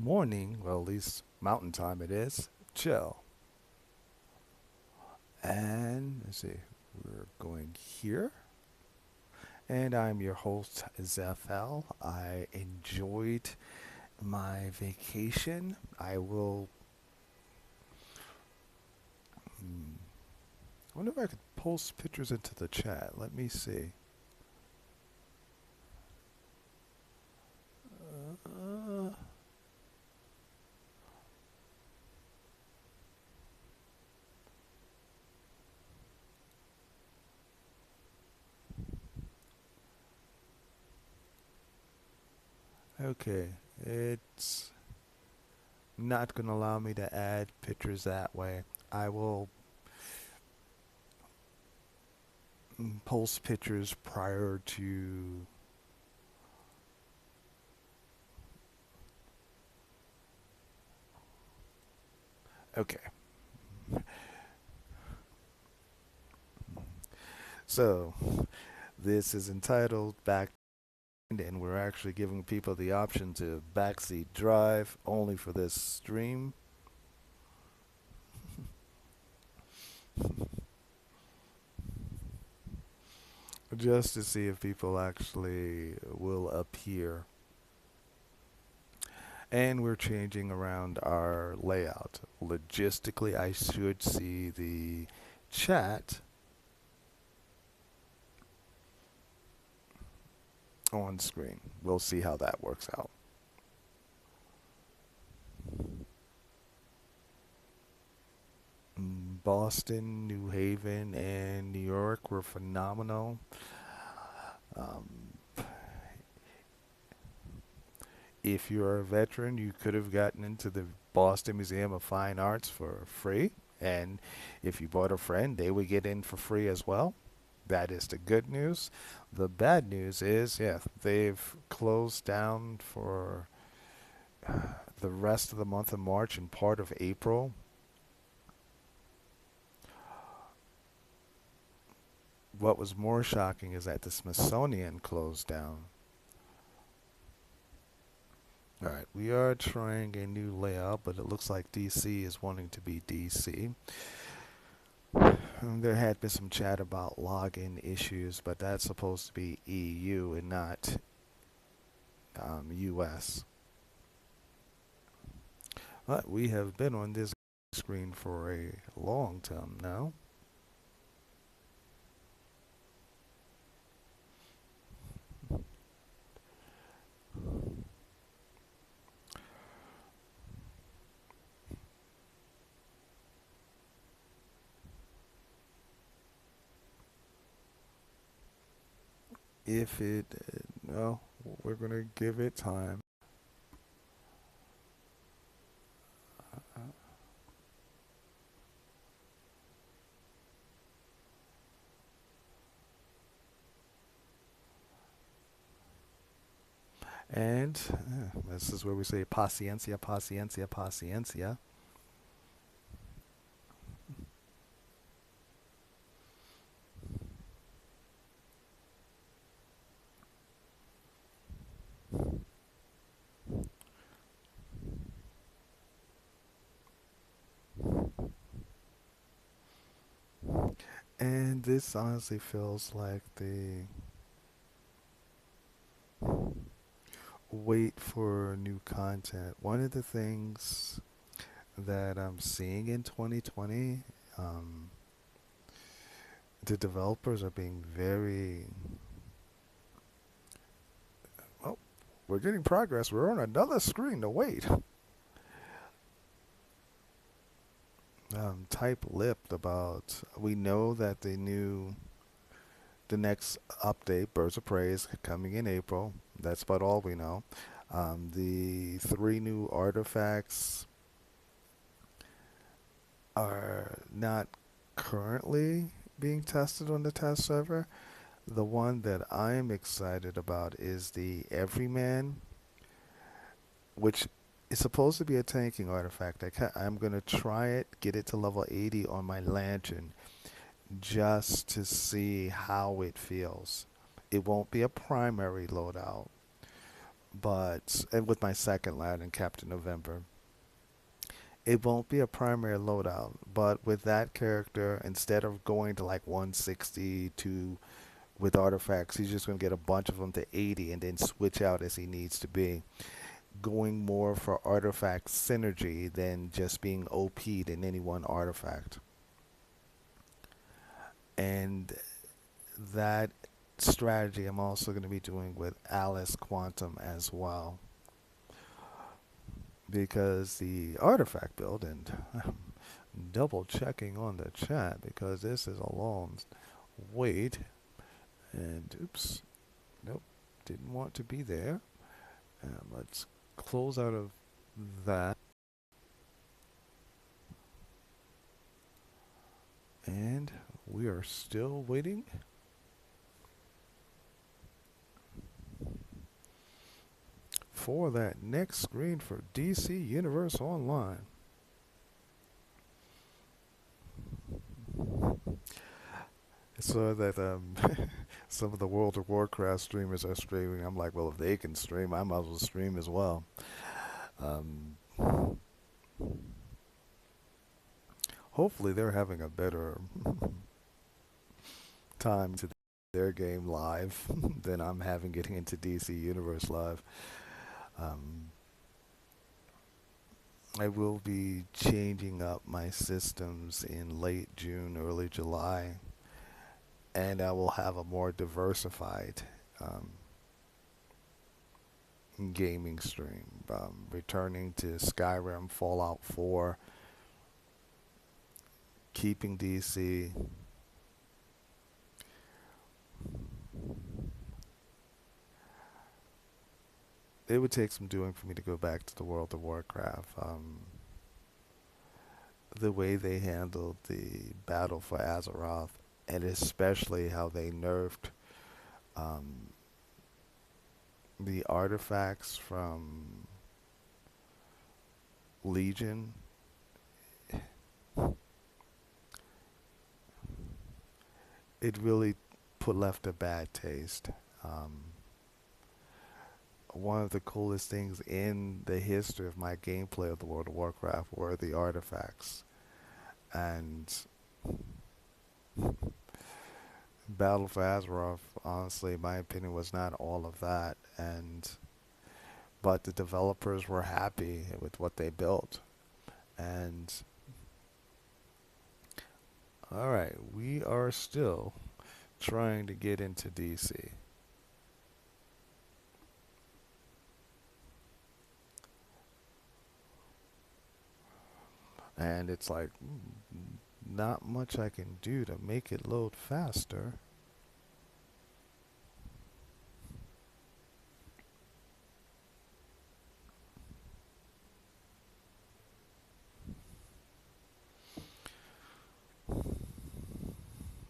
morning, well, at least mountain time it is, chill. And let's see, we're going here. And I'm your host, Zafel. I enjoyed my vacation. I wonder if I could post pictures into the chat. Let me see. Uh, okay, it's not going to allow me to add pictures that way. I will post pictures prior to. Okay, so this is entitled Back, and we're actually giving people the option to backseat drive only for this stream. Just to see if people actually will appear. And we're changing around our layout. Logistically, I should see the chat on screen. We'll see how that works out. Boston, New Haven, and New York were phenomenal. Um, if you're a veteran, you could have gotten into the Boston Museum of Fine Arts for free. And if you bought a friend, they would get in for free as well. That is the good news. The bad news is, yeah, they've closed down for the rest of the month of March and part of April. What was more shocking is that the Smithsonian closed down. All right, we are trying a new layout, but it looks like DC is wanting to be DC. There had been some chat about login issues, but that's supposed to be EU and not US. But we have been on this screen for a long time now. If it, no, we're going to give it time. And this is where we say paciencia, paciencia, paciencia. And this honestly feels like the wait for new content. One of the things that I'm seeing in 2020, um, the developers are being very. Oh, we're getting progress. We're on another screen to wait. Tight-lipped about. We know that the next update, Birds of Prey, is coming in April. That's about all we know. The three new artifacts are not currently being tested on the test server. The one that I'm excited about is the Everyman, which is supposed to be a tanking artifact. I'm going to try it, get it to level 80 on my lantern just to see how it feels. It won't be a primary loadout, But and with my second lad in Captain November, it won't be a primary loadout. But with that character, instead of going to like 160 to with artifacts, he's just going to get a bunch of them to 80 and then switch out as he needs to be. Going more for artifact synergy than just being OP'd in any one artifact. And that strategy I'm also going to be doing with Alice Quantum as well. Because the artifact build, and I'm double checking on the chat because this is a long wait. And oops, nope, didn't want to be there. Let's close out of that. And we are still waiting for that next screen for DC Universe Online. So that some of the World of Warcraft streamers are streaming. I'm like, well, if they can stream, I might as well stream as well. Um, Hopefully, they're having a better time to their game live than I'm having getting into DC Universe live. Um, I will be changing up my systems in late June, early July, and I will have a more diversified um, gaming stream. Returning to Skyrim, Fallout 4, keeping DC. It would take some doing for me to go back to the World of Warcraft. The way they handled the battle for Azeroth, and especially how they nerfed um, the artifacts from Legion, it really put left a bad taste. Um, One of the coolest things in the history of my gameplay of the World of Warcraft were the artifacts. And Battle for Azeroth, honestly, in my opinion, was not all of that. And but the developers were happy with what they built. And all right, we are still trying to get into DC. And it's like not much I can do to make it load faster.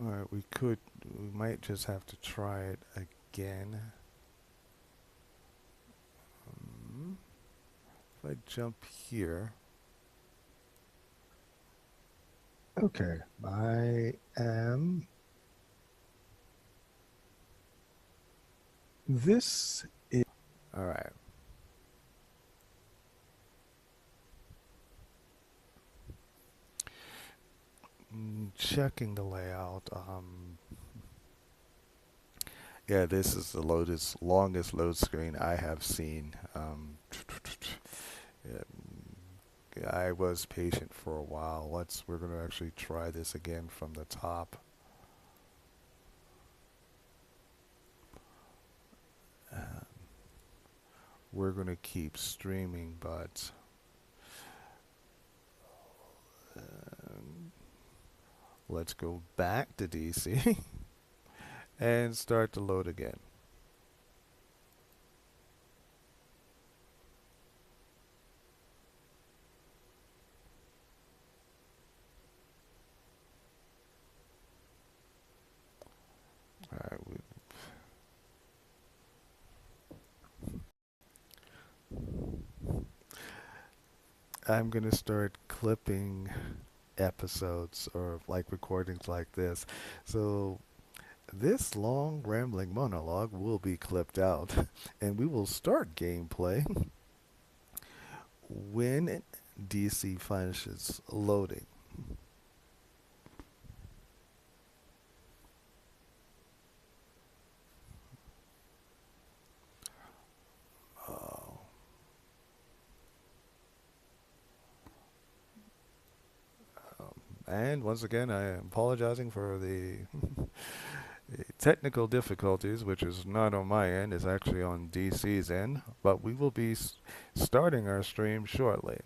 All right, we might just have to try it again. If I jump here, okay, I am. This is all right. Checking the layout. Yeah, this is the longest load screen I have seen. Yeah, I was patient for a while. We're gonna actually try this again from the top. Uh, we're gonna keep streaming, but um, let's go back to DC and start to load again. All right, I'm gonna start clipping episodes or like recordings like this. So This long rambling monologue will be clipped out, and we will start gameplay when DC finishes loading. Uh, and once again, I am apologizing for the technical difficulties, which is not on my end, it's actually on DC's end. But we will be starting our stream shortly.